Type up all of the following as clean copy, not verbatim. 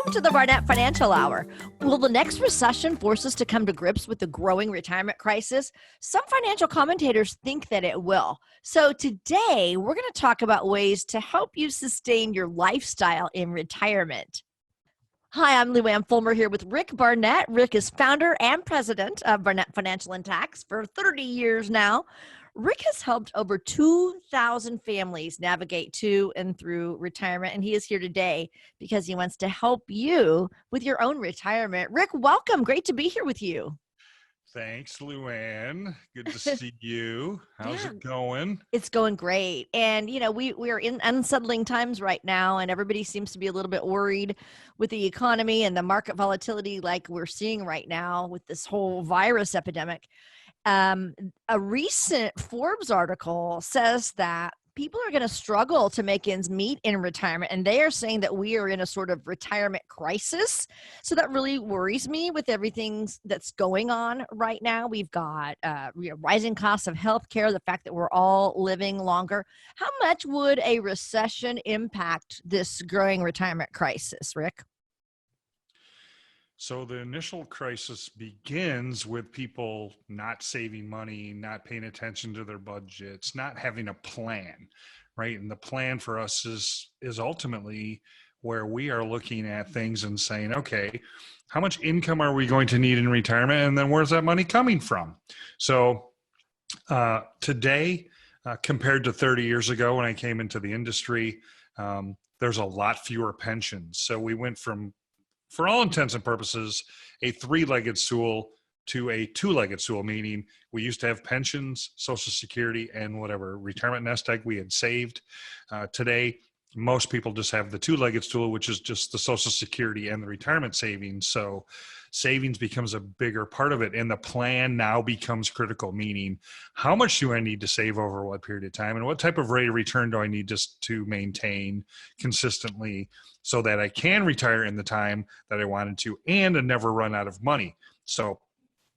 Welcome to the Barnett Financial Hour. Will the next recession force us to come to grips with the growing retirement crisis? Some financial commentators think that it will. So today, we're going to talk about ways to help you sustain your lifestyle in retirement. Hi, I'm Lou Ann Fulmer here with Rick Barnett. Rick is founder and president of Barnett Financial and Tax for 30 years now. Rick has helped over 2,000 families navigate to and through retirement, and he is here today because he wants to help you with your own retirement. Rick, welcome. Great to be here with you. Thanks, Luann. Good to see you. How's it going? It's going great. And, you know, we are in unsettling times right now, and everybody seems to be a little bit worried with the economy and the market volatility like we're seeing right now with this whole virus epidemic. A recent Forbes article says that people are going to struggle to make ends meet in retirement, and they are saying that we are in a sort of retirement crisis. So that really worries me with everything that's going on right now. We've got rising costs of healthcare, the fact that we're all living longer. How much would a recession impact this growing retirement crisis, Rick? So the initial crisis begins with people not saving money, not paying attention to their budgets, not having a plan, right? And the plan for us is ultimately where we are looking at things and saying, okay, how much income are we going to need in retirement? And then where's that money coming from? So today, compared to 30 years ago when I came into the industry, there's a lot fewer pensions. So we went from, for all intents and purposes, a three-legged stool to a two-legged stool, meaning we used to have pensions, Social Security, and whatever retirement nest egg we had saved. Today, most people just have the two-legged stool, which is just the Social Security and the retirement savings. So savings becomes a bigger part of it. And the plan now becomes critical, meaning how much do I need to save over what period of time? And what type of rate of return do I need just to maintain consistently so that I can retire in the time that I wanted to and never run out of money? So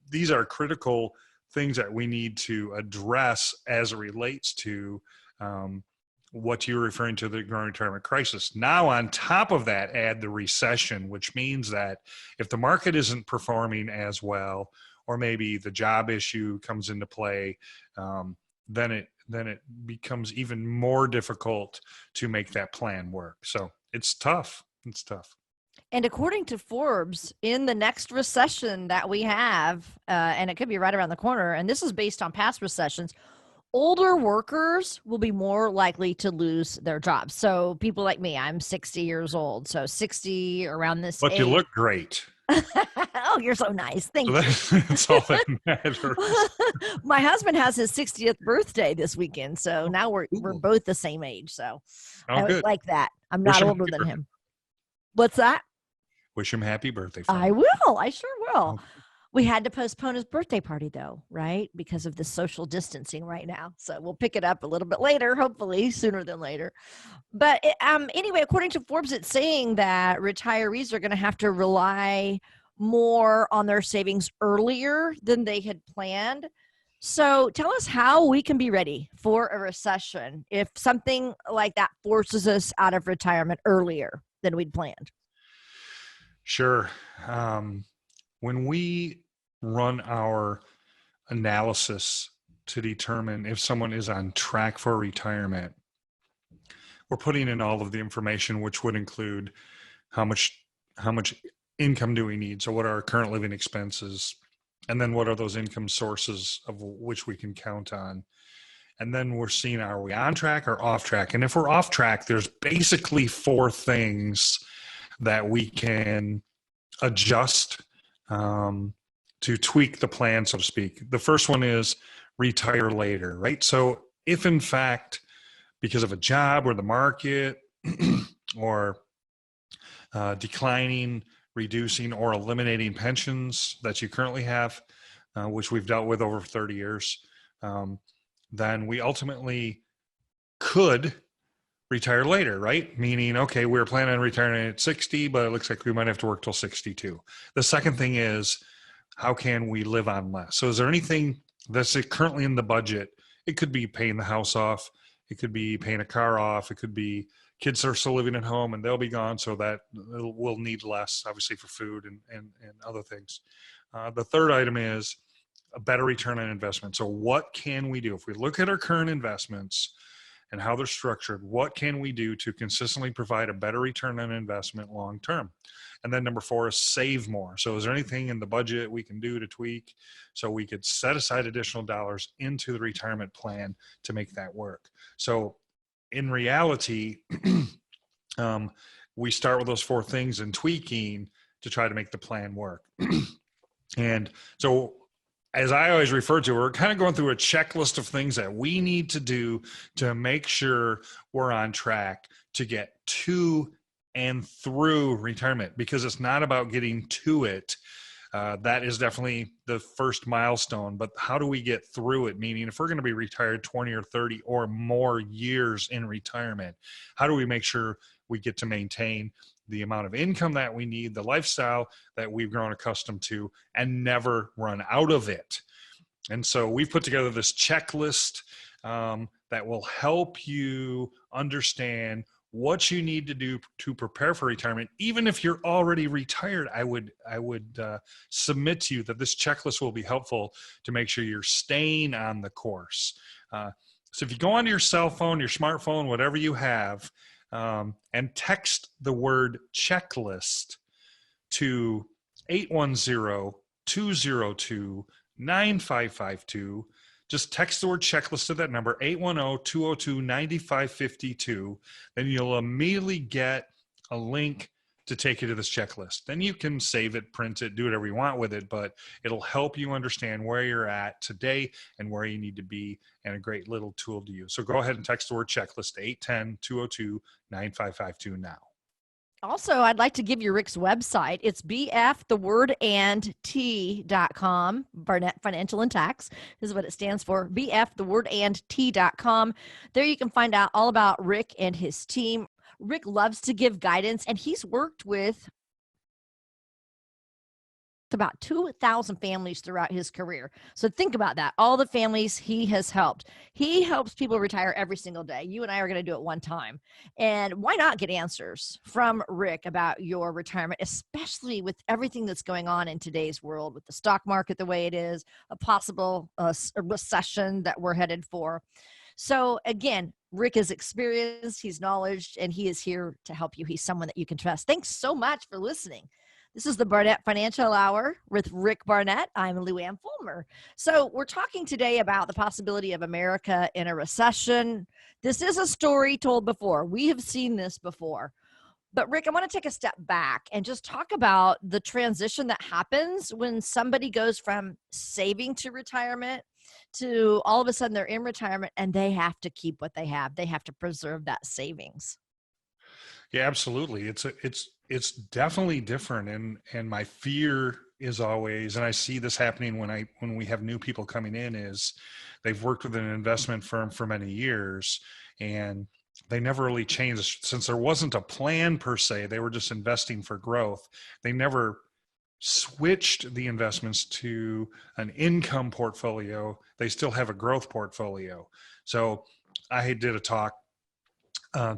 these are critical things that we need to address as it relates to what you're referring to, the growing retirement crisis. Now, on top of that, add the recession, which means that if the market isn't performing as well, or maybe the job issue comes into play, then it becomes even more difficult to make that plan work. So it's tough. It's tough. And according to Forbes, in the next recession that we have, and it could be right around the corner, and this is based on past recessions, older workers will be more likely to lose their jobs. So people like me, I'm 60 years old. So 60 around this But age. you look great. Oh, you're so nice. Thank you. That's all that matters. My husband has his 60th birthday this weekend. So now we're both the same age. So I good. like that. I'm not older than him. What's that? Wish him happy birthday. I will. I sure will. Okay. We had to postpone his birthday party, though, right? Because of the social distancing right now. So we'll pick it up a little bit later, hopefully sooner than later. But anyway, according to Forbes, it's saying that retirees are going to have to rely more on their savings earlier than they had planned. So tell us how we can be ready for a recession if something like that forces us out of retirement earlier than we'd planned. Sure. When we run our analysis to determine if someone is on track for retirement, we're putting in all of the information, which would include how much income do we need? So what are our current living expenses? And then what are those income sources of which we can count on? And then we're seeing, are we on track or off track? And if we're off track, there's basically four things that we can adjust to tweak the plan, so to speak. The first one is retire later, right? So if in fact, because of a job or the market or declining, reducing, or eliminating pensions that you currently have, which we've dealt with over 30 years, then we ultimately could retire later, right? Meaning, okay, we're planning on retiring at 60, but it looks like we might have to work till 62. The second thing is, how can we live on less? So is there anything that's currently in the budget? It could be paying the house off. It could be paying a car off. It could be kids are still living at home and they'll be gone. So that we'll need less, obviously, for food and other things. The third item is a better return on investment. So what can we do? If we look at our current investments and how they're structured, what can we do to consistently provide a better return on investment long term? And then number 4 is save more. So is there anything in the budget we can do to tweak so we could set aside additional dollars into the retirement plan to make that work? So in reality, we start with those 4 things and tweaking to try to make the plan work. And so, as I always refer to, we're kind of going through a checklist of things that we need to do to make sure we're on track to get to and through retirement, because it's not about getting to it. That is definitely the first milestone, but how do we get through it? Meaning, if we're going to be retired 20 or 30 or more years in retirement, how do we make sure we get to maintain the amount of income that we need, the lifestyle that we've grown accustomed to, and never run out of it? And so we've put together this checklist that will help you understand what you need to do to prepare for retirement. Even if you're already retired, I would submit to you that this checklist will be helpful to make sure you're staying on the course. So if you go onto your cell phone, your smartphone, whatever you have, and text the word checklist to 810-202-9552. Just text the word checklist to that number, 810-202-9552. Then you'll immediately get a link to take you to this checklist. Then you can save it, print it, do whatever you want with it, but it'll help you understand where you're at today and where you need to be, and a great little tool to use. So go ahead and text the word checklist to 810-202-9552 now. Also, I'd like to give you Rick's website. It's bfthewordandt.com. Barnett Financial and Tax is what it stands for. bfthewordandt.com. There you can find out all about Rick and his team. Rick loves to give guidance, and he's worked with about 2,000 families throughout his career. So think about that. All the families he has helped. He helps people retire every single day. You and I are going to do it one time. And why not get answers from Rick about your retirement, especially with everything that's going on in today's world, with the stock market the way it is, a possible recession that we're headed for. So again, Rick is experienced, he's knowledgeable, and he is here to help you. He's someone that you can trust. Thanks so much for listening. This is the Barnett Financial Hour with Rick Barnett. I'm Lou Ann Fulmer. So we're talking today about the possibility of America in a recession. This is a story told before. We have seen this before. But Rick, I want to take a step back and just talk about the transition that happens when somebody goes from saving to retirement to all of a sudden they're in retirement and they have to keep what they have. They have to preserve that savings. Yeah, absolutely. It's definitely different, and my fear is always, and I see this happening when we have new people coming in, is they've worked with an investment firm for many years and they never really changed. Since there wasn't a plan per se, they were just investing for growth. They never switched the investments to an income portfolio. They still have a growth portfolio. So I did a talk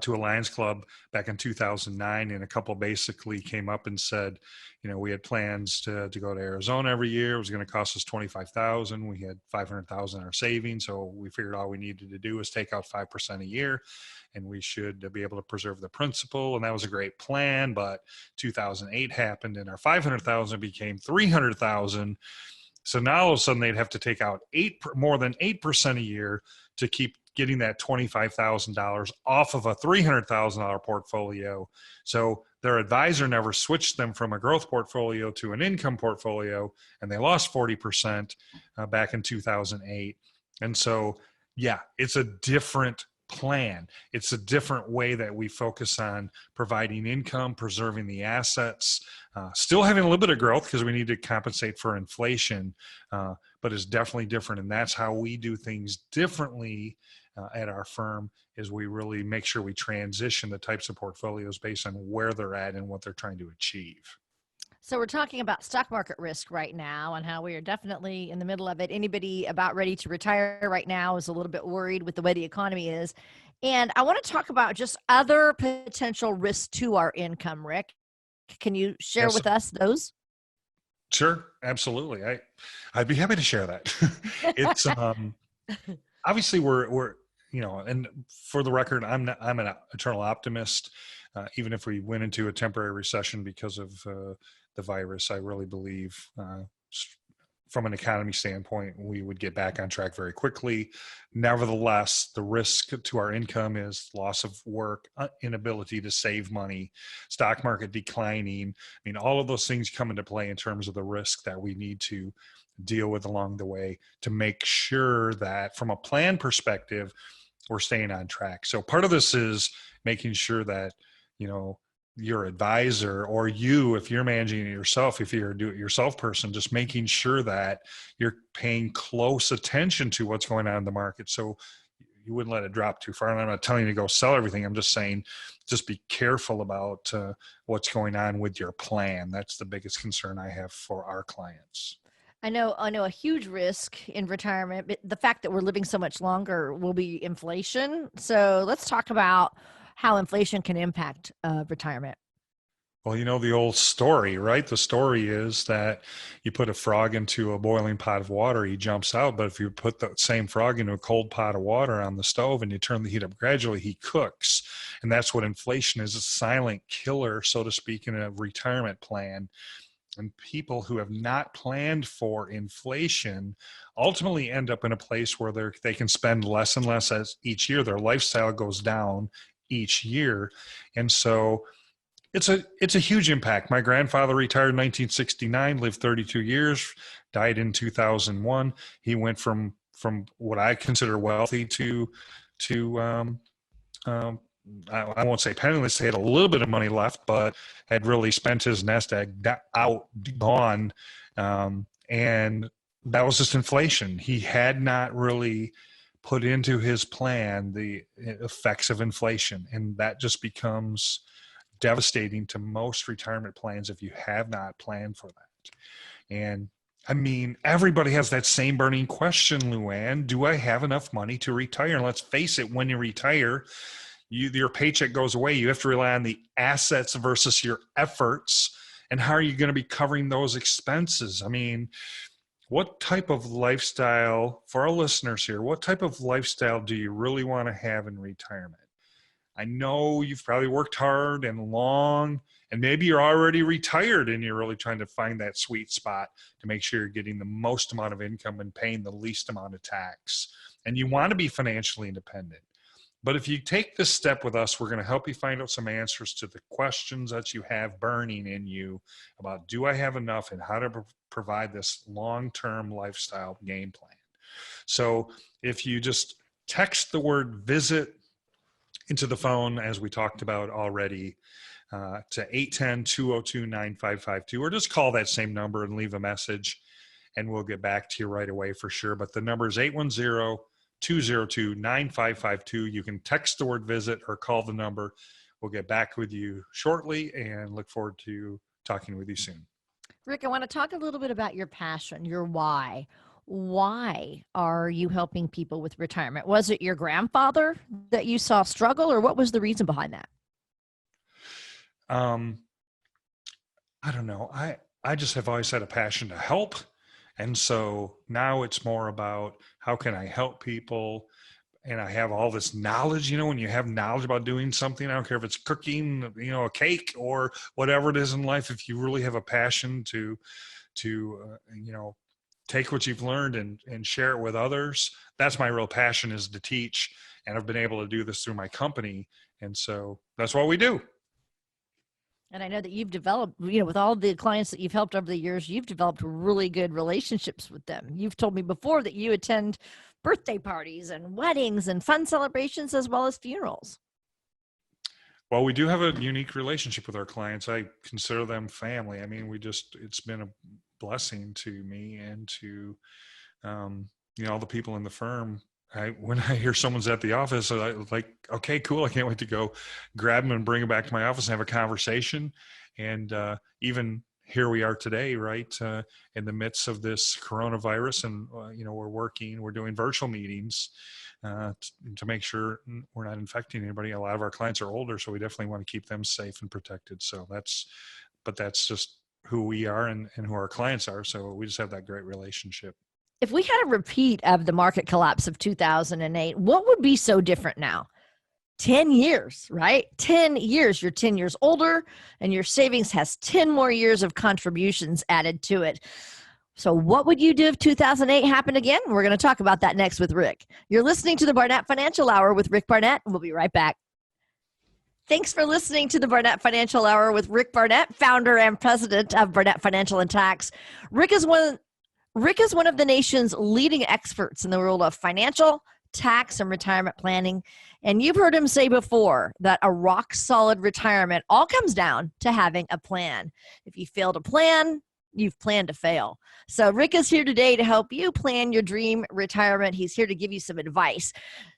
to a Lions Club back in 2009, and a couple basically came up and said, we had plans to go to Arizona every year. It was going to cost us $25,000. We had $500,000 in our savings, so we figured all we needed to do was take out 5% a year, and we should be able to preserve the principal. And that was a great plan. But 2008 happened, and our $500,000 became $300,000. So now all of a sudden they'd have to take out more than 8% a year to keep getting that $25,000 off of a $300,000 portfolio. So their advisor never switched them from a growth portfolio to an income portfolio, and they lost 40% back in 2008. And so, yeah, it's a different plan. It's a different way that we focus on providing income, preserving the assets, still having a little bit of growth because we need to compensate for inflation, but it's definitely different. And that's how we do things differently at our firm, is we really make sure we transition the types of portfolios based on where they're at and what they're trying to achieve. So we're talking about stock market risk right now and how we are definitely in the middle of it. Anybody about ready to retire right now is a little bit worried with the way the economy is. And I want to talk about just other potential risks to our income, Rick. Can you share Yes, with us those? sure, absolutely. I'd be happy to share that. It's obviously we're and for the record, I'm an eternal optimist. Even if we went into a temporary recession because of the virus, I really believe from an economy standpoint, we would get back on track very quickly. Nevertheless, the risk to our income is loss of work, inability to save money, stock market declining. I mean, all of those things come into play in terms of the risk that we need to deal with along the way to make sure that from a plan perspective, we're staying on track. So part of this is making sure that, you know, your advisor or you, if you're managing it yourself, if you're a do-it-yourself person, just making sure that you're paying close attention to what's going on in the market. So you wouldn't let it drop too far. And I'm not telling you to go sell everything. I'm just saying, just be careful about what's going on with your plan. That's the biggest concern I have for our clients. I know a huge risk in retirement, but the fact that we're living so much longer will be inflation. So let's talk about how inflation can impact retirement. Well, you know the old story, right? The story is that you put a frog into a boiling pot of water, he jumps out. But if you put the same frog into a cold pot of water on the stove and you turn the heat up gradually, he cooks. And that's what inflation is, a silent killer, so to speak, in a retirement plan. And people who have not planned for inflation ultimately end up in a place where they can spend less and less as each year. Their lifestyle goes down each year. And so it's a huge impact. My grandfather retired in 1969, lived 32 years, died in 2001. He went from what I consider wealthy to um, I won't say penniless. He had a little bit of money left, but had really spent his nest egg out, gone, and that was just inflation. He had not really put into his plan the effects of inflation, and that just becomes devastating to most retirement plans if you have not planned for that. And I mean, everybody has that same burning question, Luann. Do I have enough money to retire? And let's face it, when you retire, your paycheck goes away. You have to rely on the assets versus your efforts. And how are you going to be covering those expenses? I mean, what type of lifestyle, for our listeners here, what type of lifestyle do you really want to have in retirement? I know you've probably worked hard and long, and maybe you're already retired and you're really trying to find that sweet spot to make sure you're getting the most amount of income and paying the least amount of tax. And you want to be financially independent. But if you take this step with us, we're going to help you find out some answers to the questions that you have burning in you about, do I have enough, and how to provide this long-term lifestyle game plan. So if you just text the word visit into the phone, as we talked about already, to 810-202-9552, or just call that same number and leave a message, and we'll get back to you right away for sure. But the number is 810-202-9552. You can text the word visit or call the number. We'll get back with you shortly and look forward to talking with you soon. Rick, I want to talk a little bit about your passion, your why. Why are you helping people with retirement? Was it your grandfather that you saw struggle, or what was the reason behind that? I don't know. I just have always had a passion to help. And so now it's more about how can I help people? And I have all this knowledge, when you have knowledge about doing something, I don't care if it's cooking, a cake or whatever it is in life. If you really have a passion to take what you've learned and share it with others, that's my real passion, is to teach. And I've been able to do this through my company. And so that's what we do. And I know that you've developed, with all the clients that you've helped over the years, you've developed really good relationships with them. You've told me before that you attend birthday parties and weddings and fun celebrations as well as funerals. Well, we do have a unique relationship with our clients. I consider them family. I mean, it's been a blessing to me and to, all the people in the firm. When I hear someone's at the office, I like, okay, cool. I can't wait to go grab them and bring them back to my office and have a conversation. And even here we are today, right, in the midst of this coronavirus, and we're doing virtual meetings to make sure we're not infecting anybody. A lot of our clients are older, so we definitely want to keep them safe and protected. So that's just who we are and who our clients are. So we just have that great relationship. If we had a repeat of the market collapse of 2008, what would be so different now? 10 years, right? 10 years. You're 10 years older and your savings has 10 more years of contributions added to it. So what would you do if 2008 happened again? We're going to talk about that next with Rick. You're listening to the Barnett Financial Hour with Rick Barnett, and we'll be right back. Thanks for listening to the Barnett Financial Hour with Rick Barnett, founder and president of Barnett Financial and Tax. Rick is one of the nation's leading experts in the world of financial, tax, and retirement planning. And you've heard him say before that a rock-solid retirement all comes down to having a plan. If you fail to plan, you've planned to fail. So Rick is here today to help you plan your dream retirement. He's here to give you some advice.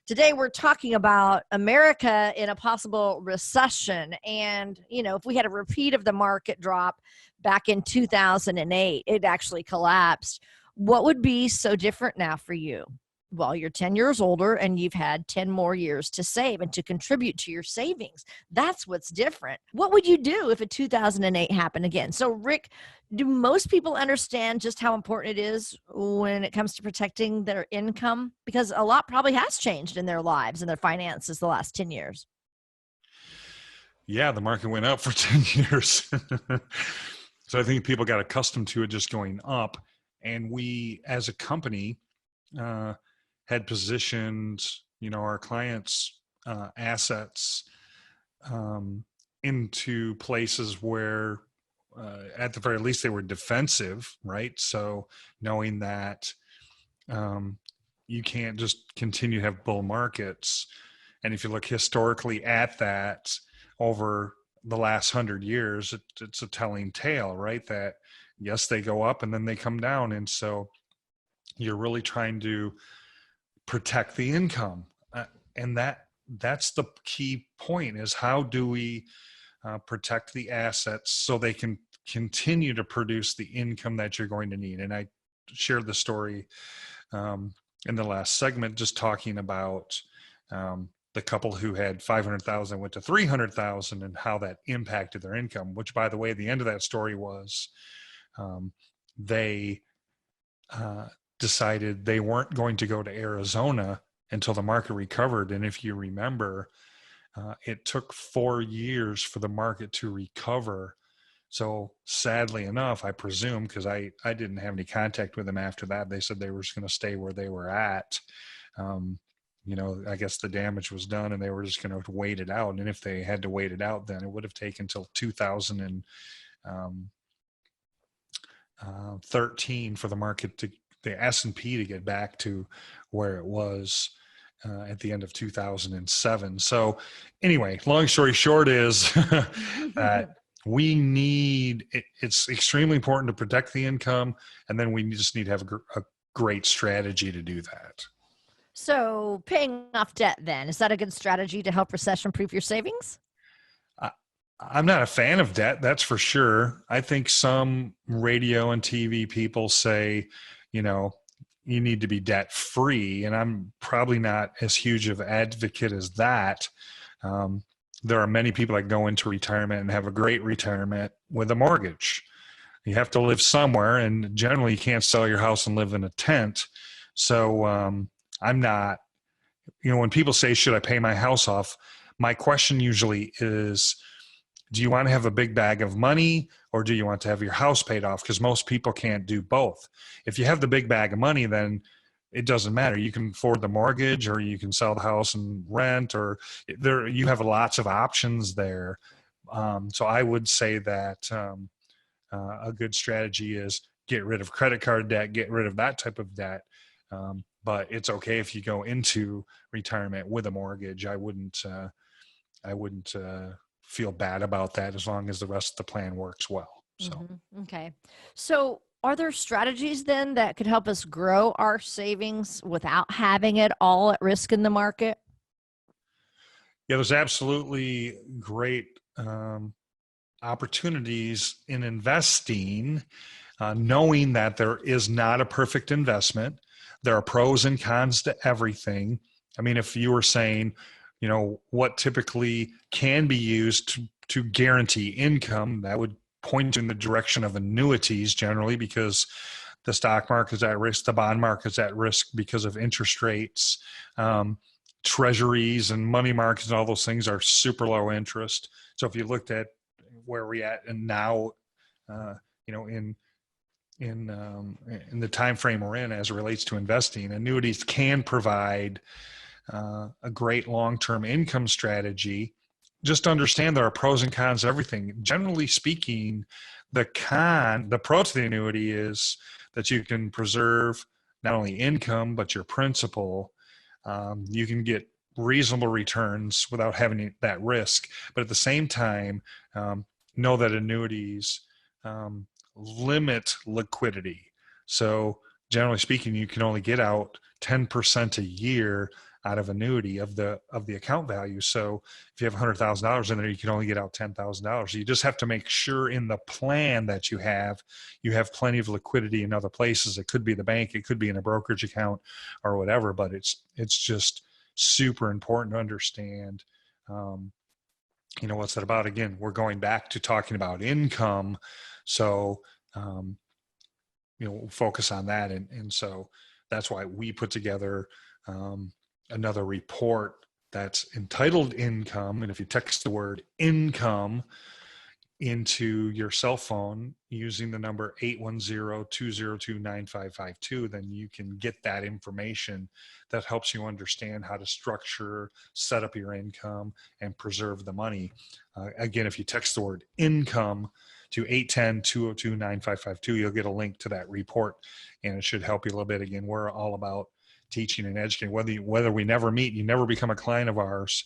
Today, we're talking about America in a possible recession. And, if we had a repeat of the market drop back in 2008, it actually collapsed. What would be so different now for you? Well, you're 10 years older and you've had 10 more years to save and to contribute to your savings. That's what's different. What would you do if a 2008 happened again? So, Rick, do most people understand just how important it is when it comes to protecting their income? Because a lot probably has changed in their lives and their finances the last 10 years. Yeah, the market went up for 10 years. So I think people got accustomed to it just going up. And we, as a company, had positioned, our clients' assets into places where, at the very least, they were defensive, right? So knowing that you can't just continue to have bull markets, and if you look historically at that over the last 100 years, it's a telling tale, right? That yes, they go up and then they come down, and so you're really trying to protect the income, and that's the key point: is how do we protect the assets so they can continue to produce the income that you're going to need. And I shared the story in the last segment, just talking about the couple who had 500,000 went to 300,000 and how that impacted their income, which, by the way, the end of that story was they decided they weren't going to go to Arizona until the market recovered. And if you remember, it took 4 years for the market to recover. So sadly enough, I presume, because I didn't have any contact with them after that, they said they were just going to stay where they were at. I guess the damage was done and they were just going to wait it out. And if they had to wait it out, then it would have taken until 2013 for the market the S&P to get back to where it was at the end of 2007. So anyway, long story short is that it's extremely important to protect the income, and then we just need to have a great strategy to do that. So paying off debt, then, is that a good strategy to help recession-proof your savings? I'm not a fan of debt, that's for sure. I think some radio and TV people say, you need to be debt free. And I'm probably not as huge of an advocate as that. There are many people that go into retirement and have a great retirement with a mortgage. You have to live somewhere, and generally you can't sell your house and live in a tent. So I'm not, when people say, should I pay my house off? My question usually is, do you want to have a big bag of money, or do you want to have your house paid off? Because most people can't do both. If you have the big bag of money, then it doesn't matter. You can afford the mortgage, or you can sell the house and rent, or you have lots of options there. So I would say that a good strategy is get rid of credit card debt, get rid of that type of debt. But it's okay if you go into retirement with a mortgage. I wouldn't feel bad about that as long as the rest of the plan works well. So, Okay. So are there strategies then that could help us grow our savings without having it all at risk in the market? Yeah, there's absolutely great opportunities in investing, knowing that there is not a perfect investment. There are pros and cons to everything. I mean, if you were saying, what typically can be used to guarantee income, that would point in the direction of annuities generally, because the stock market is at risk, the bond market is at risk because of interest rates. Treasuries and money markets and all those things are super low interest. So if you looked at where we're at and now, in the time frame we're in as it relates to investing, annuities can provide a great long-term income strategy. Just understand there are pros and cons to everything. Generally speaking, the pro to the annuity is that you can preserve not only income, but your principal. You can get reasonable returns without having that risk. But at the same time, know that annuities limit liquidity. So generally speaking, you can only get out 10% a year out of annuity of the account value. So if you have $100,000 in there, you can only get out $10,000. You just have to make sure in the plan that you have plenty of liquidity in other places. It could be the bank, it could be in a brokerage account or whatever, but it's just super important to understand, what's that about? Again, we're going back to talking about income. So, we'll focus on that. And so that's why we put together, another report that's entitled Income. And if you text the word income into your cell phone using the number 810-202-9552, then you can get that information that helps you understand how to structure, set up your income, and preserve the money. Again, if you text the word income to 810-202-9552, you'll get a link to that report, and it should help you a little bit. Again, we're all about teaching and educating. Whether we never meet, you never become a client of ours,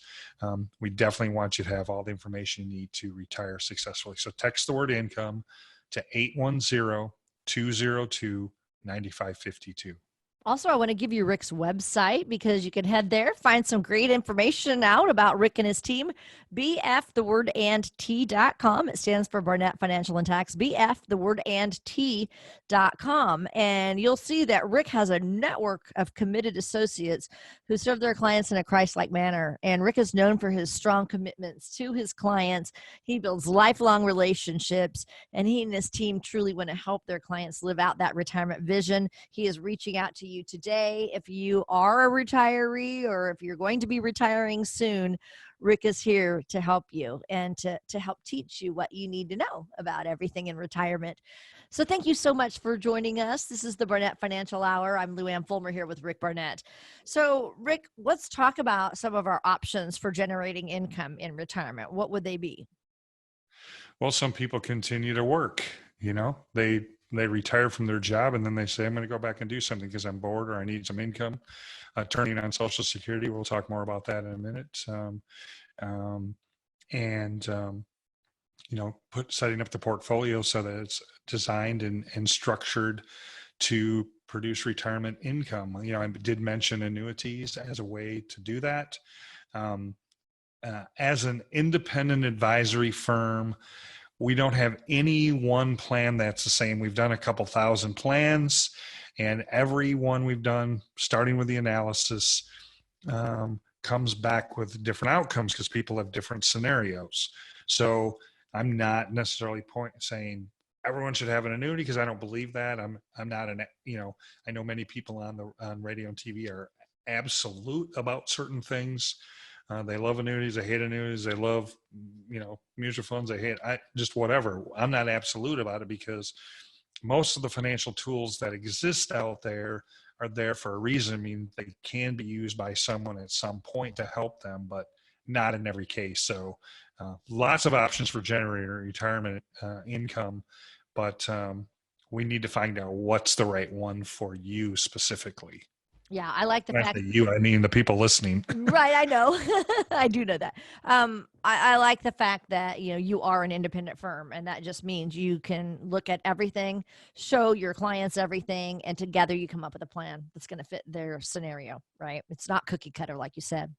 we definitely want you to have all the information you need to retire successfully. So text the word income to 810-202-9552. Also, I want to give you Rick's website because you can head there, find some great information out about Rick and his team. BF, It stands for Barnett Financial and Tax. BF, And you'll see that Rick has a network of committed associates who serve their clients in a Christ-like manner. And Rick is known for his strong commitments to his clients. He builds lifelong relationships, and he and his team truly want to help their clients live out that retirement vision. He is reaching out to you today. If you are a retiree or if you're going to be retiring soon, Rick is here to help you and to help teach you what you need to know about everything in retirement. So thank you so much for joining us. This is the Barnett Financial Hour. I'm Lou Ann Fulmer here with Rick Barnett. So Rick, let's talk about some of our options for generating income in retirement. What would they be? Well, some people continue to work, they retire from their job and then they say, I'm going to go back and do something because I'm bored or I need some income. Turning on Social Security. We'll talk more about that in a minute. Setting up the portfolio so that it's designed and structured to produce retirement income. I did mention annuities as a way to do that. As an independent advisory firm, we don't have any one plan that's the same. We've done a couple thousand plans, and every one we've done, starting with the analysis, comes back with different outcomes because people have different scenarios. So I'm not necessarily saying everyone should have an annuity because I don't believe that. I'm not I know many people on radio and TV are absolute about certain things. They love annuities. They hate annuities. They love, mutual funds. They hate just whatever. I'm not absolute about it because most of the financial tools that exist out there are there for a reason. I mean, they can be used by someone at some point to help them, but not in every case. So lots of options for generating retirement income, but we need to find out what's the right one for you specifically. Yeah, I like the fact I mean the people listening. Right, I know. I do know that. I like the fact that, you are an independent firm, and that just means you can look at everything, show your clients everything, and together you come up with a plan that's going to fit their scenario, right? It's not cookie cutter, like you said.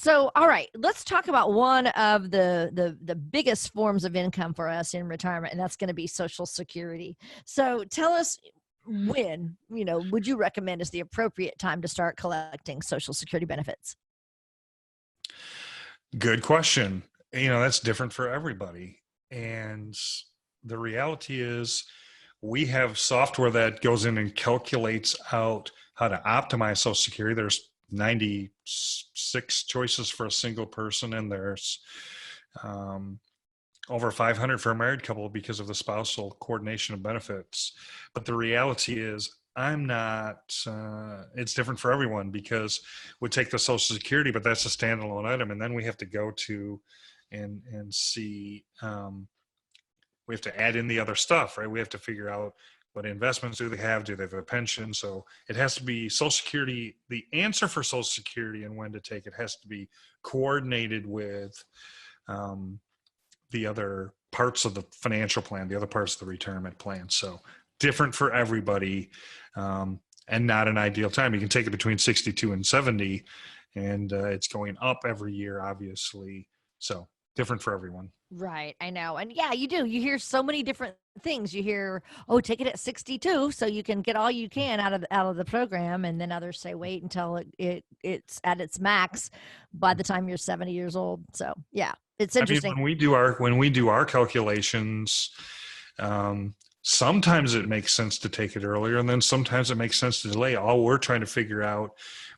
So, all right, let's talk about one of the biggest forms of income for us in retirement, and that's going to be Social Security. So, tell us when, would you recommend is the appropriate time to start collecting Social Security benefits? Good question. That's different for everybody. And the reality is, we have software that goes in and calculates out how to optimize Social Security. There's 96 choices for a single person, and there's um, over 500 for a married couple because of the spousal coordination of benefits. But the reality is, it's different for everyone, because we take the Social Security, but that's a standalone item. And then we have to go to and see, we have to add in the other stuff, right? We have to figure out what investments do they have? Do they have a pension? So it has to be Social Security. The answer for Social Security and when to take it has to be coordinated with the other parts of the financial plan, the other parts of the retirement plan. So different for everybody, and not an ideal time. You can take it between 62 and 70, and it's going up every year, obviously. So different for everyone. Right, I know. And yeah, you do. You hear so many different things. You hear, "Oh, take it at 62 so you can get all you can out of the program," and then others say, "Wait until it's at its max by the time you're 70 years old." So, yeah, it's I mean, interesting. when we do our calculations, sometimes it makes sense to take it earlier, and then sometimes it makes sense to delay. All we're trying to figure out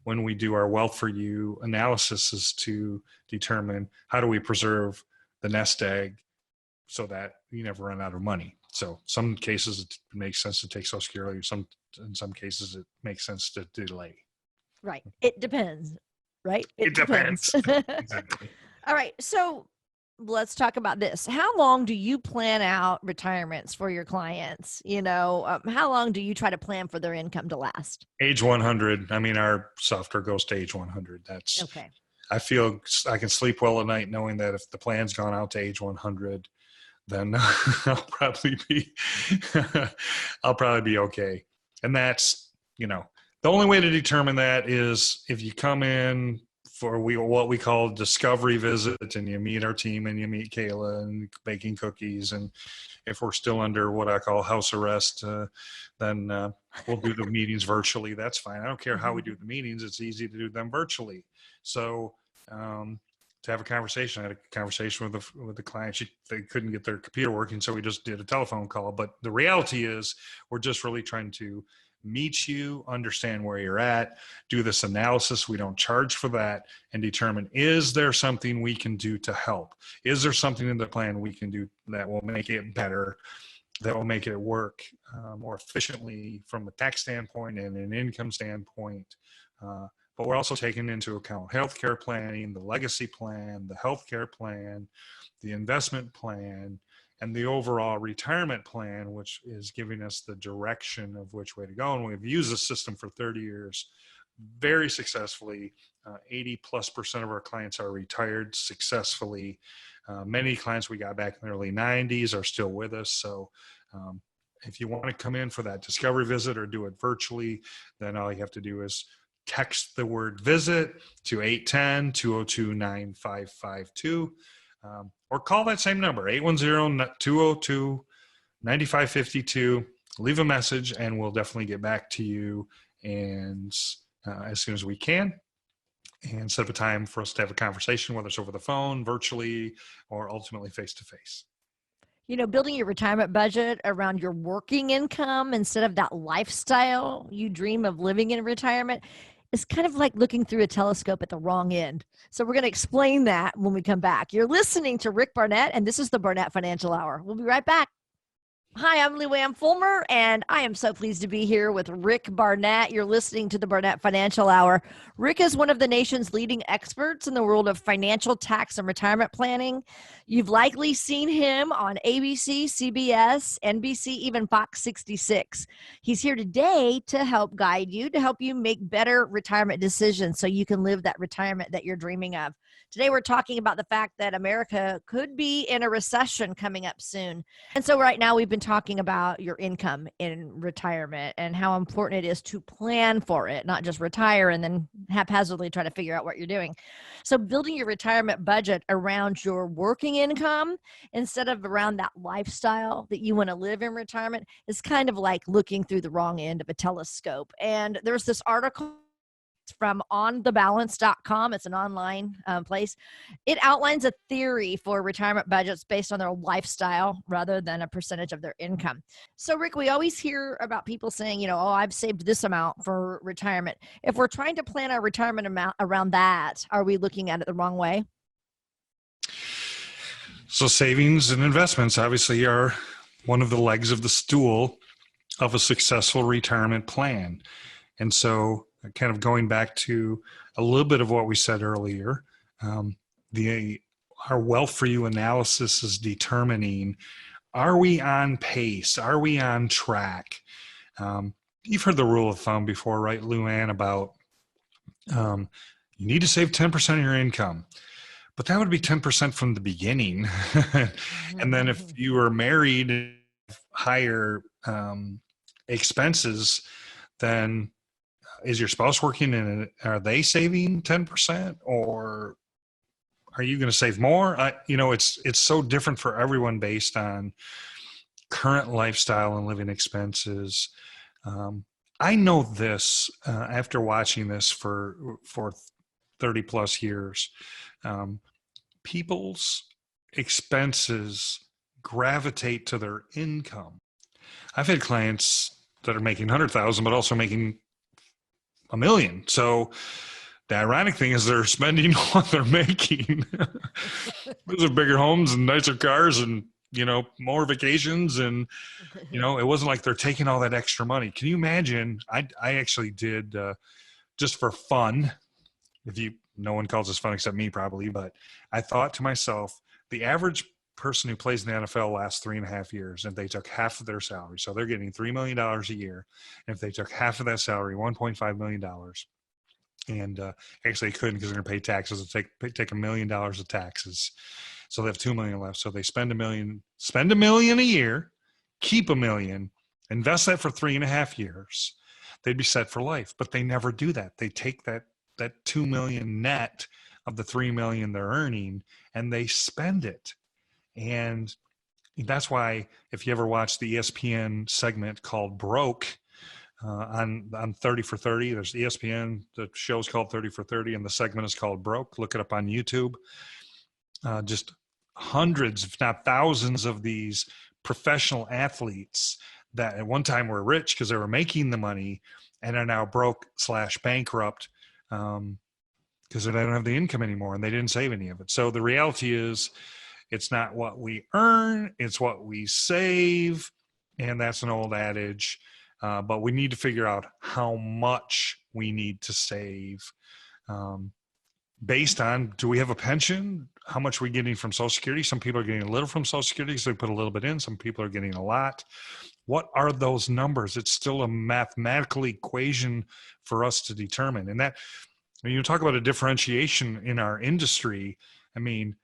when we do our Wealth for You analysis is to determine how do we preserve the nest egg so that you never run out of money. So some cases it makes sense to take Social Security. In some cases it makes sense to delay. Right. It depends, right? It It depends. depends. Exactly. All right. So let's talk about this. How long do you plan out retirements for your clients? How long do you try to plan for their income to last? Age 100. I mean, our software goes to age 100. Okay. I feel I can sleep well at night knowing that if the plan's gone out to age 100, then I'll probably be I'll probably be okay. And that's, the only way to determine that is if you come in for what we call discovery visit, and you meet our team and you meet Kayla and baking cookies. And if we're still under what I call house arrest, then we'll do the meetings virtually. That's fine. I don't care how we do the meetings. It's easy to do them virtually. So to have a conversation, I had a conversation with the client. They couldn't get their computer working, so we just did a telephone call. But the reality is, we're just really trying to meet you, understand where you're at, do this analysis. We don't charge for that, and determine, is there something we can do to help? Is there something in the plan we can do that will make it better, that will make it work more efficiently from a tax standpoint and an income standpoint? But we're also taking into account healthcare planning, the legacy plan, the healthcare plan, the investment plan, and the overall retirement plan, which is giving us the direction of which way to go. And we've used the system for 30 years very successfully. 80+% of our clients are retired successfully. Many clients we got back in the early 90s are still with us. So if you want to come in for that discovery visit or do it virtually, then all you have to do is text the word visit to 810-202-9552, or call that same number, 810-202-9552. Leave a message and we'll definitely get back to you, and as soon as we can, and set up a time for us to have a conversation, whether it's over the phone, virtually, or ultimately face-to-face. Building your retirement budget around your working income instead of that lifestyle you dream of living in retirement is kind of like looking through a telescope at the wrong end. So we're going to explain that when we come back. You're listening to Rick Barnett, and this is the Barnett Financial Hour. We'll be right back. Hi, I'm Luann Fulmer, and I am so pleased to be here with Rick Barnett. You're listening to the Barnett Financial Hour. Rick is one of the nation's leading experts in the world of financial, tax, and retirement planning. You've likely seen him on ABC, CBS, NBC, even Fox 66. He's here today to help guide you, to help you make better retirement decisions so you can live that retirement that you're dreaming of. Today, we're talking about the fact that America could be in a recession coming up soon. And so right now, we've been been talking about your income in retirement and how important it is to plan for it, not just retire and then haphazardly try to figure out what you're doing. So, building your retirement budget around your working income instead of around that lifestyle that you want to live in retirement is kind of like looking through the wrong end of a telescope. And there's this article from onthebalance.com. It's an online place. It outlines a theory for retirement budgets based on their lifestyle rather than a percentage of their income. So, Rick, we always hear about people saying, oh, I've saved this amount for retirement. If we're trying to plan our retirement amount around that, are we looking at it the wrong way? So savings and investments obviously are one of the legs of the stool of a successful retirement plan. And so kind of going back to a little bit of what we said earlier, our wealth for you analysis is determining, are we on pace? Are we on track? You've heard the rule of thumb before, right, Luann, about you need to save 10% of your income. But that would be 10% from the beginning. And then if you were married and higher expenses, then is your spouse working and are they saving 10%, or are you going to save more? It's so different for everyone based on current lifestyle and living expenses. I know this after watching this for 30 plus years. People's expenses gravitate to their income. I've had clients that are making 100,000, but also making $1 million. So the ironic thing is they're spending what they're making. Those are bigger homes and nicer cars and, more vacations. And, it wasn't like they're taking all that extra money. Can you imagine? I actually did just for fun. No one calls this fun except me probably, but I thought to myself, the average person who plays in the NFL lasts 3.5 years, and they took half of their salary. So they're getting $3 million a year. And if they took half of that salary, $1.5 million, and actually they couldn't because they're going to pay taxes. It'll take $1 million of taxes. So they have $2 million left. So they spend $1 million a year, keep $1 million, invest that for 3.5 years. They'd be set for life, but they never do that. They take that $2 million net of the $3 million they're earning and they spend it. And that's why if you ever watch the ESPN segment called Broke on 30 for 30, there's ESPN, the show's called 30 for 30 and the segment is called Broke. Look it up on YouTube. Just hundreds, if not thousands of these professional athletes that at one time were rich because they were making the money and are now broke / bankrupt because they don't have the income anymore and they didn't save any of it. So the reality is it's not what we earn, it's what we save. And that's an old adage. But we need to figure out how much we need to save based on, do we have a pension? How much are we getting from Social Security? Some people are getting a little from Social Security, so they put a little bit in. Some people are getting a lot. What are those numbers? It's still a mathematical equation for us to determine. And that, when you talk about a differentiation in our industry, I mean,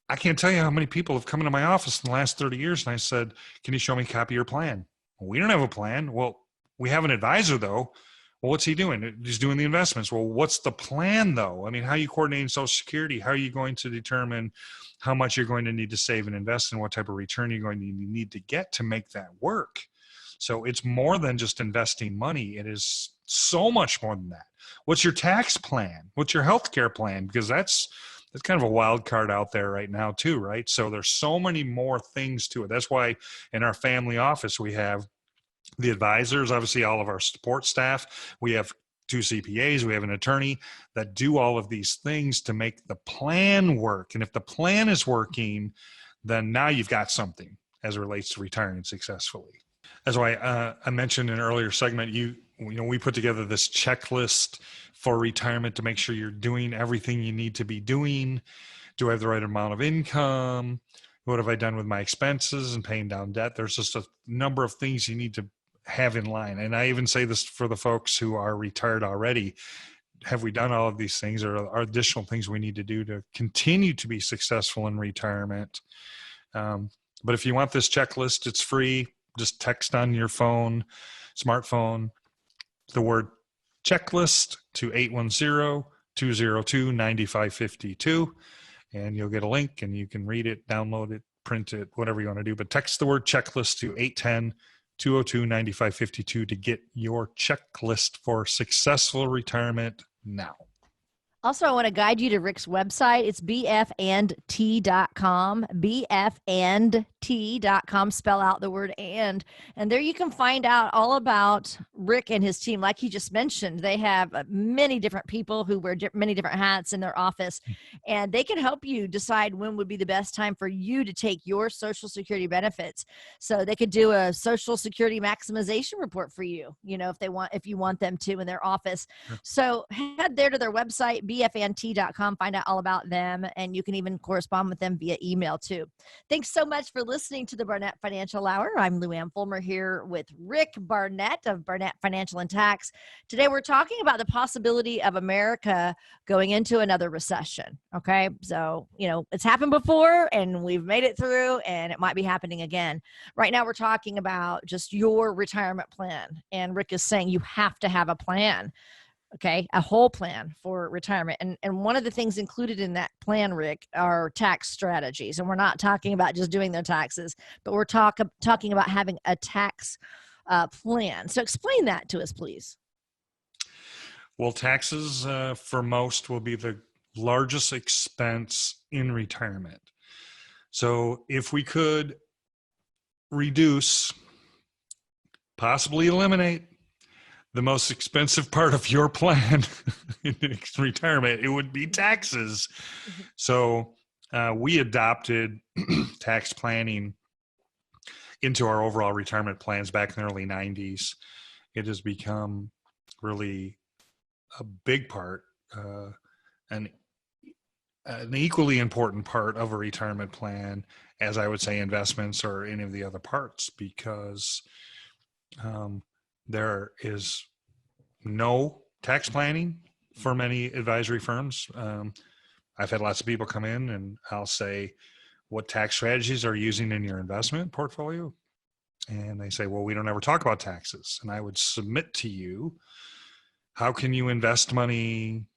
I can't tell you how many people have come into my office in the last 30 years and I said, can you show me a copy of your plan? Well, we don't have a plan. Well, we have an advisor though. Well, what's he doing? He's doing the investments. Well, what's the plan though? I mean, how are you coordinating Social Security? How are you going to determine how much you're going to need to save and invest and what type of return you're going to need to get to make that work? So it's more than just investing money. It is so much more than that. What's your tax plan? What's your healthcare plan? Because that's kind of a wild card out there right now too, right? So there's so many more things to it. That's why in our family office, we have the advisors, obviously all of our support staff. We have 2 CPAs, we have an attorney that do all of these things to make the plan work. And if the plan is working, then now you've got something as it relates to retiring successfully. That's why I mentioned in an earlier segment, we put together this checklist for retirement to make sure you're doing everything you need to be doing. Do I have the right amount of income? What have I done with my expenses and paying down debt? There's just a number of things you need to have in line. And I even say this for the folks who are retired already. Have we done all of these things, or are additional things we need to do to continue to be successful in retirement? But if you want this checklist, it's free. Just text on your phone, smartphone, the word checklist to 810-202-9552, and you'll get a link and you can read it, download it, print it, whatever you want to do. But text the word checklist to 810-202-9552 to get your checklist for successful retirement now. Also, I want to guide you to Rick's website. It's bfandt.com, bfandt.com, spell out the word and there you can find out all about Rick and his team. Like he just mentioned, they have many different people who wear many different hats in their office, and they can help you decide when would be the best time for you to take your Social Security benefits. So they could do a Social Security maximization report for you, if you want them to in their office. Sure. So head there to their website, bfnt.com, find out all about them, and you can even correspond with them via email too. Thanks so much for listening to the Barnett Financial Hour. I'm Lou Ann Fulmer here with Rick Barnett of Barnett Financial and Tax. Today we're talking about the possibility of America going into another recession. Okay, so it's happened before and we've made it through, and it might be happening again. Right now we're talking about just your retirement plan, and Rick is saying you have to have a plan. Okay, a whole plan for retirement. And one of the things included in that plan, Rick, are tax strategies. And we're not talking about just doing their taxes, but we're talking about having a tax plan. So explain that to us, please. Well, taxes for most will be the largest expense in retirement. So if we could reduce, possibly eliminate, the most expensive part of your plan in retirement, it would be taxes. So we adopted tax planning into our overall retirement plans back in the early 90s. It has become really a big part, an equally important part of a retirement plan, as I would say investments or any of the other parts, because there is no tax planning for many advisory firms. I've had lots of people come in and I'll say, what tax strategies are you using in your investment portfolio? And they say, well, we don't ever talk about taxes. And I would submit to you, how can you invest money,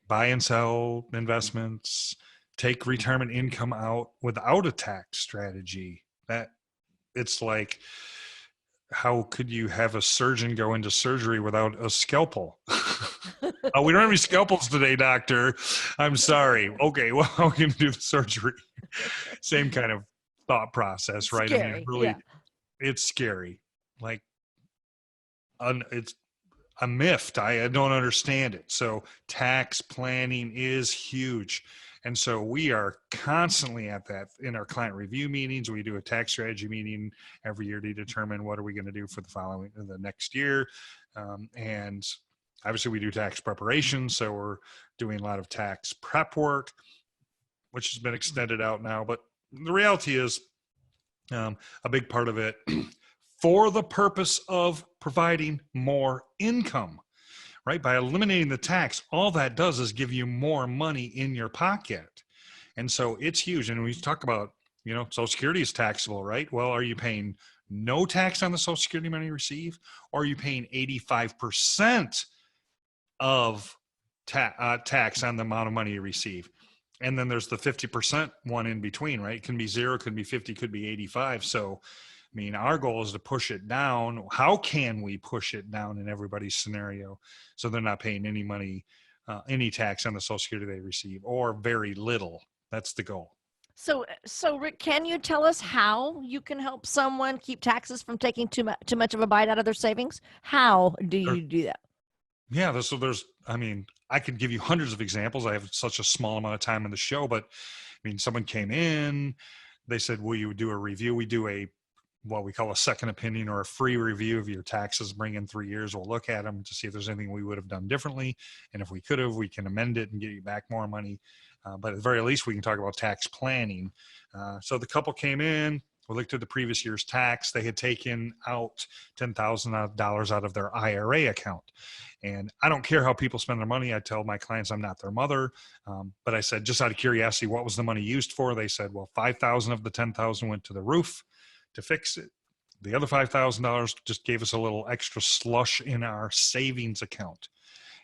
buy and sell investments, take retirement income out without a tax strategy? That it's like, how could you have a surgeon go into surgery without a scalpel? Oh, we don't have any scalpels today, doctor. I'm sorry. Okay, well, how can you do the surgery? Same kind of thought process, right? Scary, I mean, really, it's scary. Like, it's a myth. I don't understand it. So tax planning is huge. And so we are constantly at that in our client review meetings. We do a tax strategy meeting every year to determine what are we going to do for the next year. And obviously we do tax preparation. So we're doing a lot of tax prep work, which has been extended out now. But the reality is a big part of it for the purpose of providing more income. Right? By eliminating the tax, all that does is give you more money in your pocket. And so it's huge. And when you talk about, Social Security is taxable, right? Well, are you paying no tax on the Social Security money you receive? Or are you paying 85% of tax on the amount of money you receive? And then there's the 50% one in between, right? It can be 0, could be 50, could be 85. So I mean, our goal is to push it down. How can we push it down in everybody's scenario so they're not paying any money, any tax on the Social Security they receive, or very little? That's the goal. So Rick, can you tell us how you can help someone keep taxes from taking too much of a bite out of their savings? How do you do that? Yeah, I could give you hundreds of examples. I have such a small amount of time in the show, but someone came in, they said, will you do a review? We do what we call a second opinion or a free review of your taxes. Bring in 3 years. We'll look at them to see if there's anything we would have done differently. And if we could have, we can amend it and get you back more money. But at the very least, we can talk about tax planning. So the couple came in, We looked at the previous year's tax. They had taken out $10,000 out of their IRA account. And I don't care how people spend their money. I tell my clients I'm not their mother. But I said, just out of curiosity, what was the money used for? They said, well, 5,000 of the 10,000 went to the roof to fix it. The other $5,000 just gave us a little extra slush in our savings account.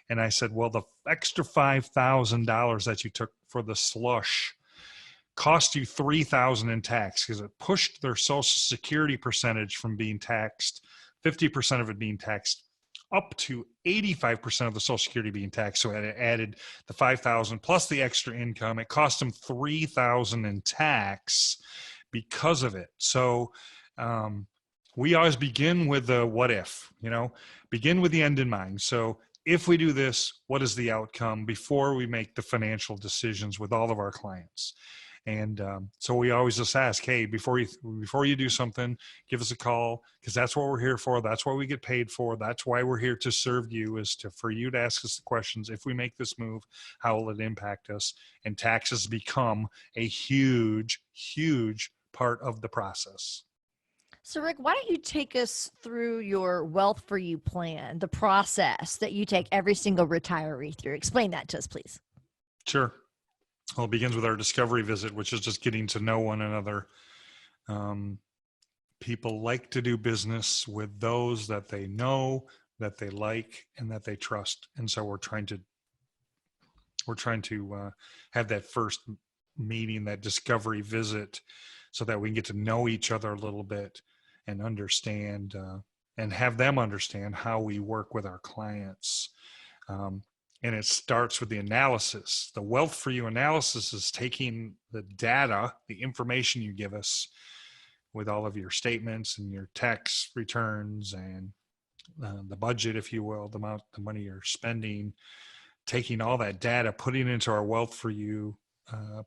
And I said, well, the extra $5,000 that you took for the slush cost you $3,000 in tax, because it pushed their Social Security percentage from being taxed, 50% of it being taxed, up to 85% of the Social Security being taxed. So it added the $5,000 plus the extra income. It cost them $3,000 in tax because of it. So we always begin with the what if, begin with the end in mind. So if we do this, what is the outcome before we make the financial decisions with all of our clients? And so we always just ask, hey, before you do something, give us a call, because that's what we're here for. That's what we get paid for. That's why we're here to serve you, for you to ask us the questions. If we make this move, how will it impact us? And taxes become a huge, huge part of the process. So Rick, why don't you take us through your Wealth for You plan, the process that you take every single retiree through? Explain that to us, please. Sure. Well, it begins with our discovery visit, which is just getting to know one another. People like to do business with those that they know, that they like, and that they trust. And so we're trying to have that first meeting, that discovery visit, so that we can get to know each other a little bit and understand, and have them understand how we work with our clients. And it starts with the analysis. The Wealth for You analysis is taking the data, the information you give us with all of your statements and your tax returns and the budget, if you will, the money you're spending, taking all that data, putting it into our Wealth for You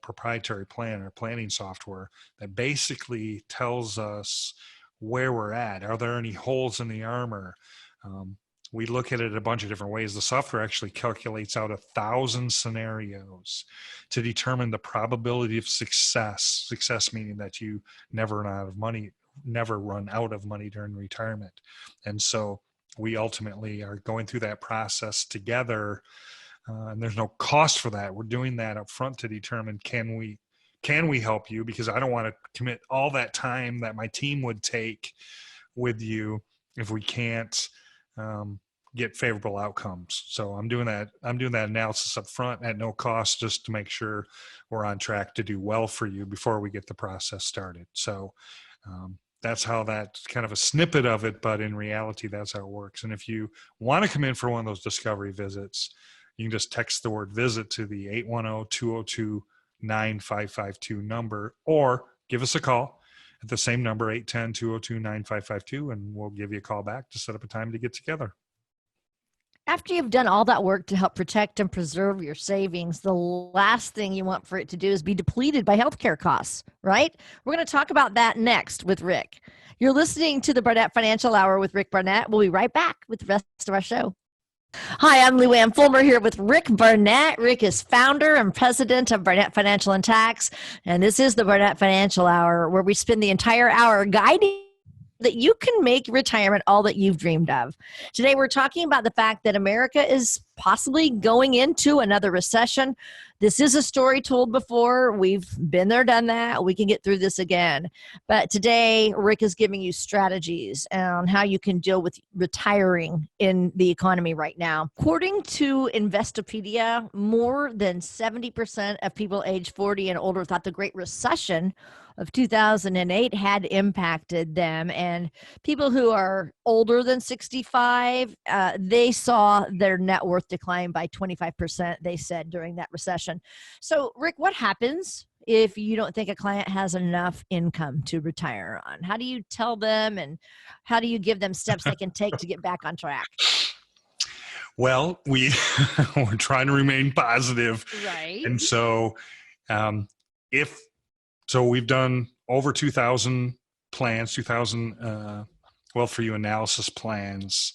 proprietary plan or planning software that basically tells us where we're at. Are there any holes in the armor? We look at it a bunch of different ways. The software actually calculates out 1,000 scenarios to determine the probability of success. Success meaning that you never run out of money during retirement. And so we ultimately are going through that process together, and there's no cost for that. We're doing that up front to determine, can we help you? Because I don't want to commit all that time that my team would take with you if we can't get favorable outcomes. So I'm doing that analysis up front at no cost, just to make sure we're on track to do well for you before we get the process started. So that's kind of a snippet of it, but in reality, that's how it works. And if you want to come in for one of those discovery visits, you can just text the word visit to the 810-202-9552 number, or give us a call at the same number, 810-202-9552, and we'll give you a call back to set up a time to get together. After you've done all that work to help protect and preserve your savings, the last thing you want for it to do is be depleted by healthcare costs, right? We're going to talk about that next with Rick. You're listening to the Barnett Financial Hour with Rick Barnett. We'll be right back with the rest of our show. Hi, I'm Lou Ann Fulmer here with Rick Barnett. Rick is founder and president of Barnett Financial and Tax, and this is the Barnett Financial Hour, where we spend the entire hour guiding that you can make retirement all that you've dreamed of. Today, we're talking about the fact that America is possibly going into another recession. This is a story told before. We've been there, done that. We can get through this again. But today, Rick is giving you strategies on how you can deal with retiring in the economy right now. According to Investopedia, more than 70% of people age 40 and older thought the Great Recession of 2008 had impacted them. And people who are older than 65, they saw their net worth decline by 25%, they said, during that recession. So, Rick, what happens if you don't think a client has enough income to retire on? How do you tell them, and how do you give them steps they can take to get back on track? Well, we're trying to remain positive. Right. And so we've done over 2,000 plans, 2,000 Wealth for You analysis plans.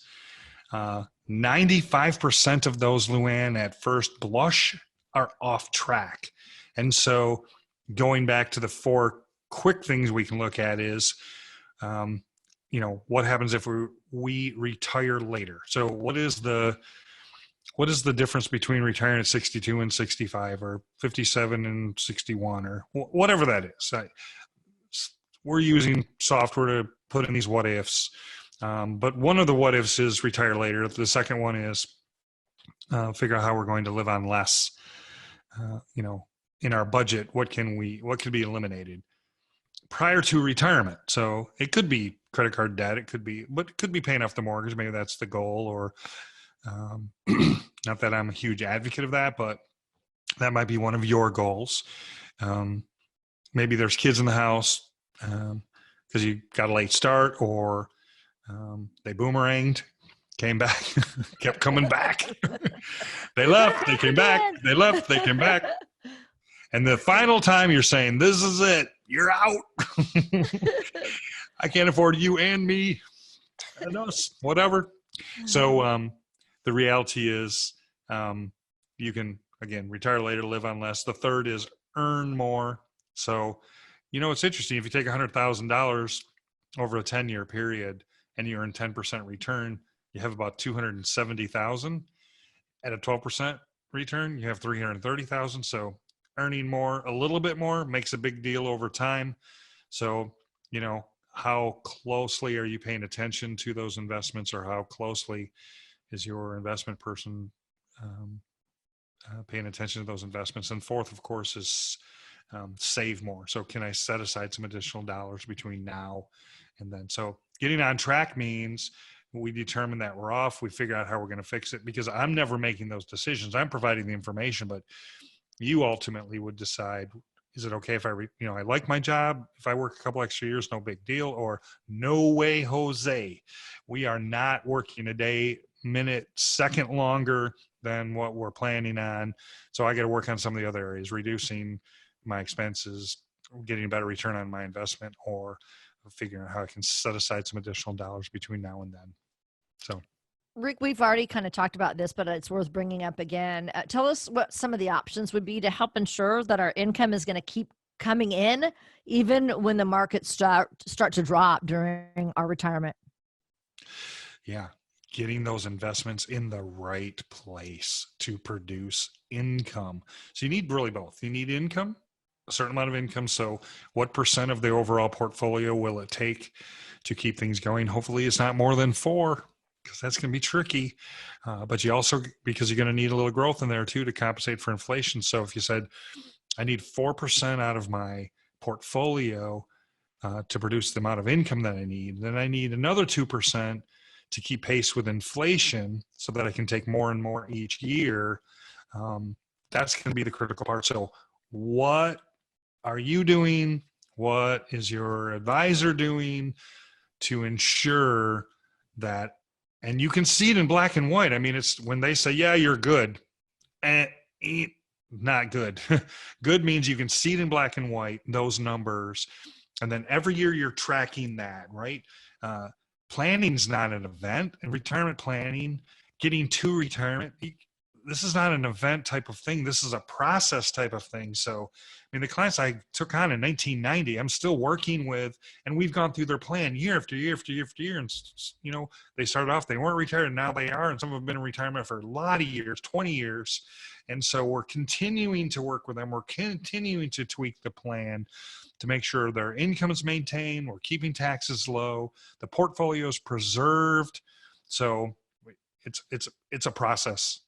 95% of those, Luann, at first blush are off track. And so going back to the 4 quick things we can look at is, what happens if we retire later? So what is the difference between retiring at 62 and 65 or 57 and 61 or whatever that is? We're using software to put in these what ifs. But one of the what ifs is retire later. The second one is figure out how we're going to live on less, in our budget. What could be eliminated prior to retirement? So it could be credit card debt. It could be paying off the mortgage. Maybe that's the goal, or not that I'm a huge advocate of that, but that might be one of your goals. Maybe there's kids in the house because you got a late start, or they boomeranged, came back, kept coming back. They left, they came back, they left, they came back. And the final time you're saying, this is it, you're out. I can't afford you and me and us, whatever. So the reality is you can, again, retire later, live on less. The third is earn more. So, it's interesting. If you take $100,000 over a 10-year period and you earn 10% return, you have about $270,000. At a 12% return, you have $330,000. So earning more, a little bit more, makes a big deal over time. So, how closely are you paying attention to those investments, or how closely is your investment person paying attention to those investments? And fourth, of course, is save more. So can I set aside some additional dollars between now and then? So getting on track means we determine that we're off. We figure out how we're going to fix it, because I'm never making those decisions. I'm providing the information, but you ultimately would decide, is it okay if I like my job? If I work a couple extra years, no big deal, or no way, Jose. We are not working a day, minute, second longer than what we're planning on. So I got to work on some of the other areas, reducing my expenses, getting a better return on my investment, or figuring out how I can set aside some additional dollars between now and then. So, Rick, we've already kind of talked about this, but it's worth bringing up again. Tell us what some of the options would be to help ensure that our income is going to keep coming in, even when the markets start to drop during our retirement. Yeah, getting those investments in the right place to produce income. So you need really both. You need income, a certain amount of income. So what percent of the overall portfolio will it take to keep things going? Hopefully it's not more than 4%, because that's going to be tricky. But you also, because you're going to need a little growth in there too to compensate for inflation. So if you said, I need 4% out of my portfolio to produce the amount of income that I need, then I need another 2% to keep pace with inflation so that I can take more and more each year. That's going to be the critical part. So what are you doing? What is your advisor doing to ensure that, and you can see it in black and white. I mean, it's when they say, yeah, you're good, not good. Good means you can see it in black and white, those numbers. And then every year you're tracking that, right? Planning's not an event, and retirement planning, getting to retirement, this is not an event type of thing. This is a process type of thing. So, I mean, the clients I took on in 1990, I'm still working with, and we've gone through their plan year after year after year after year. And, they started off, they weren't retired, and now they are. And some have been in retirement for a lot of years, 20 years. And so we're continuing to work with them. We're continuing to tweak the plan to make sure their income is maintained. We're keeping taxes low. The portfolio is preserved. So it's a process.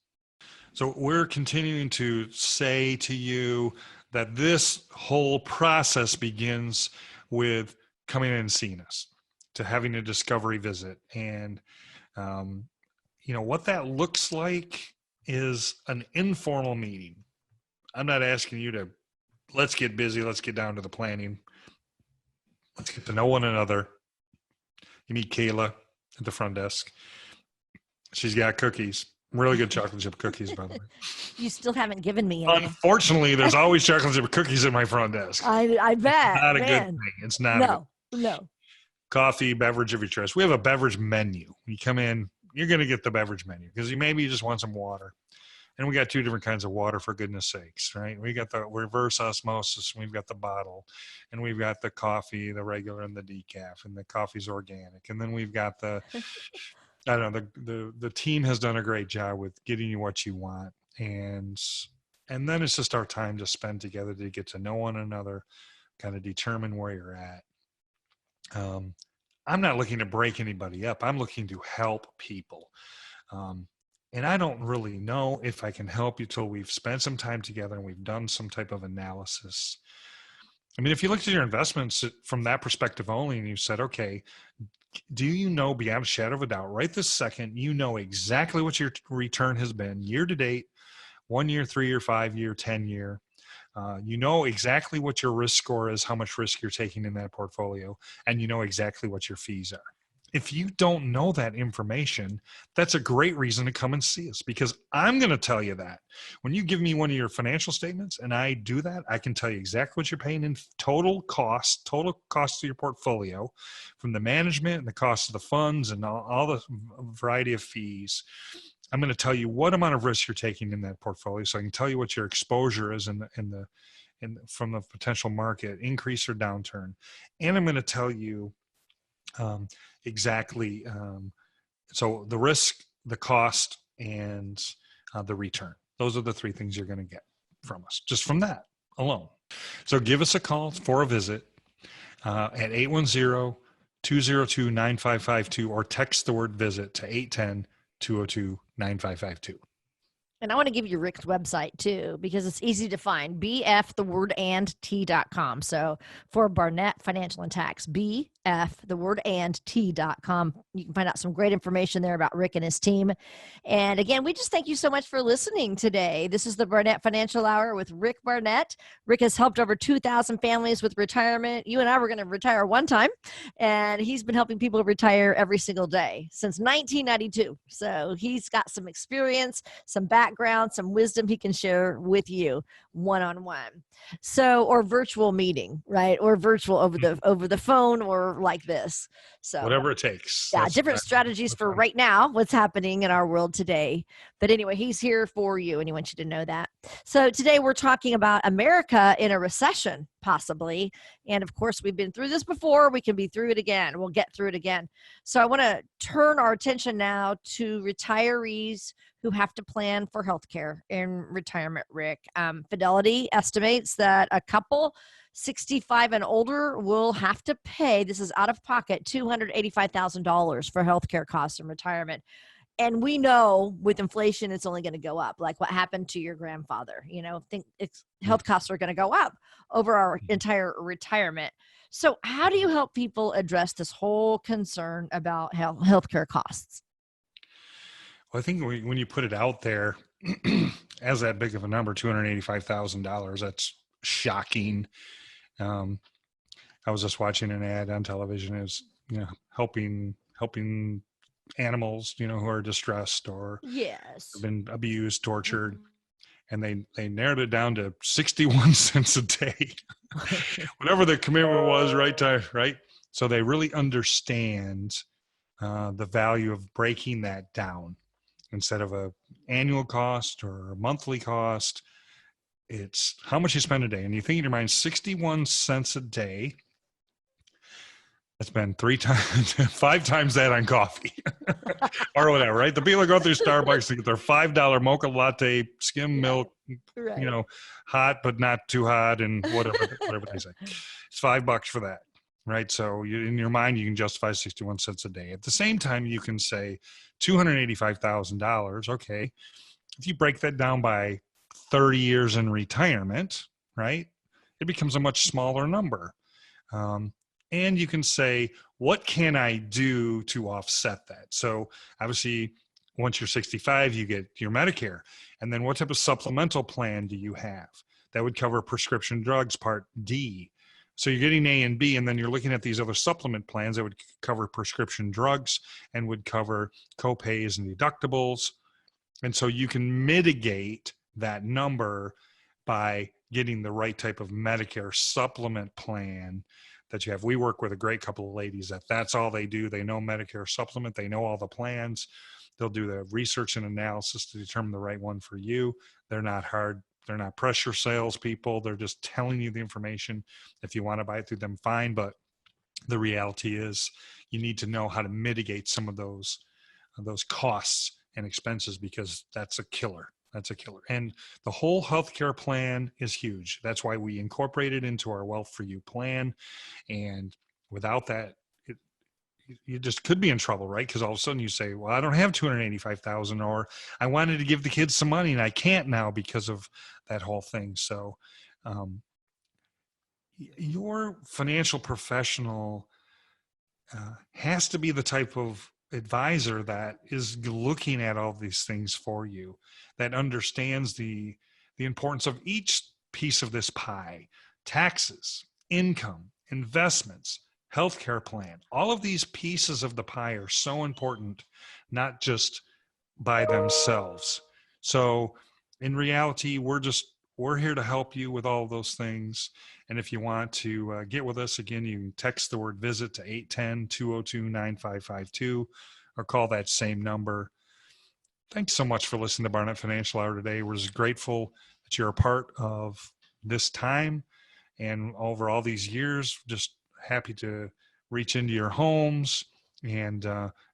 So we're continuing to say to you that this whole process begins with coming in and seeing us, to having a discovery visit. And, what that looks like is an informal meeting. I'm not asking you to, let's get busy, let's get down to the planning. Let's get to know one another. You meet Kayla at the front desk. She's got cookies. Really good chocolate chip cookies, by the way. You still haven't given me any. Unfortunately, there's always chocolate chip cookies at my front desk. I bet. It's not a good thing. It's not. No. Coffee, beverage of your choice. We have a beverage menu. You come in, you're going to get the beverage menu because maybe you just want some water. And we got two different kinds of water, for goodness sakes, right? We got the reverse osmosis, we've got the bottle, and we've got the coffee, the regular and the decaf, and the coffee's organic. And then we've got I don't know, the team has done a great job with getting you what you want. And then it's just our time to spend together to get to know one another, kind of determine where you're at. I'm not looking to break anybody up. I'm looking to help people. Um, and I don't really know if I can help you till we've spent some time together and we've done some type of analysis. I mean, if you looked at your investments from that perspective only and you said, okay, do you know beyond a shadow of a doubt, right this second, you know exactly what your return has been year to date, 1 year, 3 year, 5 year, 10 year. You know exactly what your risk score is, how much risk you're taking in that portfolio, and you know exactly what your fees are. If you don't know that information, that's a great reason to come and see us, because I'm going to tell you that. When you give me one of your financial statements and I do that, I can tell you exactly what you're paying in total cost of your portfolio, from the management and the cost of the funds and all the variety of fees. I'm going to tell you what amount of risk you're taking in that portfolio, so I can tell you what your exposure is from the potential market increase or downturn. And I'm going to tell you exactly. So the risk, the cost, and the return. Those are the three things you're going to get from us, just from that alone. So give us a call for a visit at 810-202-9552 or text the word visit to 810-202-9552. And I want to give you Rick's website too, because it's easy to find. BF, the word and T.com. So for Barnett Financial and Tax, BF, the word and T.com. You can find out some great information there about Rick and his team. And again, we just thank you so much for listening today. This is the Barnett Financial Hour with Rick Barnett. Rick has helped over 2,000 families with retirement. You and I were going to retire one time, and he's been helping people retire every single day since 1992. So he's got some experience, some background, some wisdom he can share with you one-on-one. So, or virtual meeting, right? Or virtual over the phone, or like this. So whatever it takes. Yeah, different strategies for right now, what's happening in our world today. But anyway, he's here for you, and he wants you to know that. So today we're talking about America in a recession, possibly. And of course, we've been through this before. We can be through it again. We'll get through it again. So I want to turn our attention now to retirees who have to plan for healthcare in retirement, Rick. Fidelity estimates that a couple 65 and older will have to pay, this is out of pocket, $285,000 for healthcare costs in retirement. And we know with inflation, it's only going to go up. Like what happened to your grandfather, health costs are going to go up over our entire retirement. So how do you help people address this whole concern about healthcare costs? Well, I think when you put it out there as that big of a number, $285,000, that's shocking. I was just watching an ad on television as helping animals, who are distressed or yes, have been abused, tortured, and they narrowed it down to 61 cents a day, whatever the commitment was, right? So they really understand the value of breaking that down instead of a annual cost or a monthly cost. It's how much you spend a day. And you think in your mind, 61 cents a day. That's been 5 times that on coffee or whatever, right? The people go through Starbucks to get their $5 mocha latte, skim milk, right. Hot, but not too hot, and whatever they say. It's $5 for that, right? So in your mind, you can justify 61 cents a day. At the same time, you can say $285,000. Okay. If you break that down by 30 years in retirement, right, it becomes a much smaller number. And you can say, what can I do to offset that? So obviously, once you're 65, you get your Medicare. And then what type of supplemental plan do you have? That would cover prescription drugs, Part D. So you're getting A and B, and then you're looking at these other supplement plans that would cover prescription drugs and would cover co-pays and deductibles. And so you can mitigate that number by getting the right type of Medicare supplement plan that you have. We work with a great couple of ladies that's all they do. They know Medicare supplement. They know all the plans. They'll do the research and analysis to determine the right one for you. They're not hard. They're not pressure salespeople. They're just telling you the information. If you want to buy it through them, fine. But the reality is you need to know how to mitigate some of those costs and expenses, because that's a killer. That's a killer. And the whole healthcare plan is huge. That's why we incorporate it into our Wealth for You plan. And without that, you just could be in trouble, right? Because all of a sudden you say, well, I don't have 285,000, or I wanted to give the kids some money and I can't now because of that whole thing. So your financial professional has to be the type of advisor that is looking at all these things for you, that understands the importance of each piece of this pie: taxes, income, investments, healthcare plan. All of these pieces of the pie are so important, not just by themselves. So in reality, we're here to help you with all of those things. And if you want to get with us, again, you can text the word visit to 810-202-9552 or call that same number. Thanks so much for listening to Barnett Financial Hour today. We're just grateful that you're a part of this time, and over all these years, just happy to reach into your homes and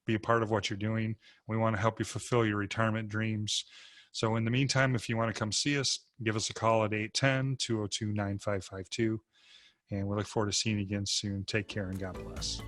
be a part of what you're doing. We want to help you fulfill your retirement dreams. So in the meantime, if you want to come see us, give us a call at 810-202-9552. And we look forward to seeing you again soon. Take care and God bless.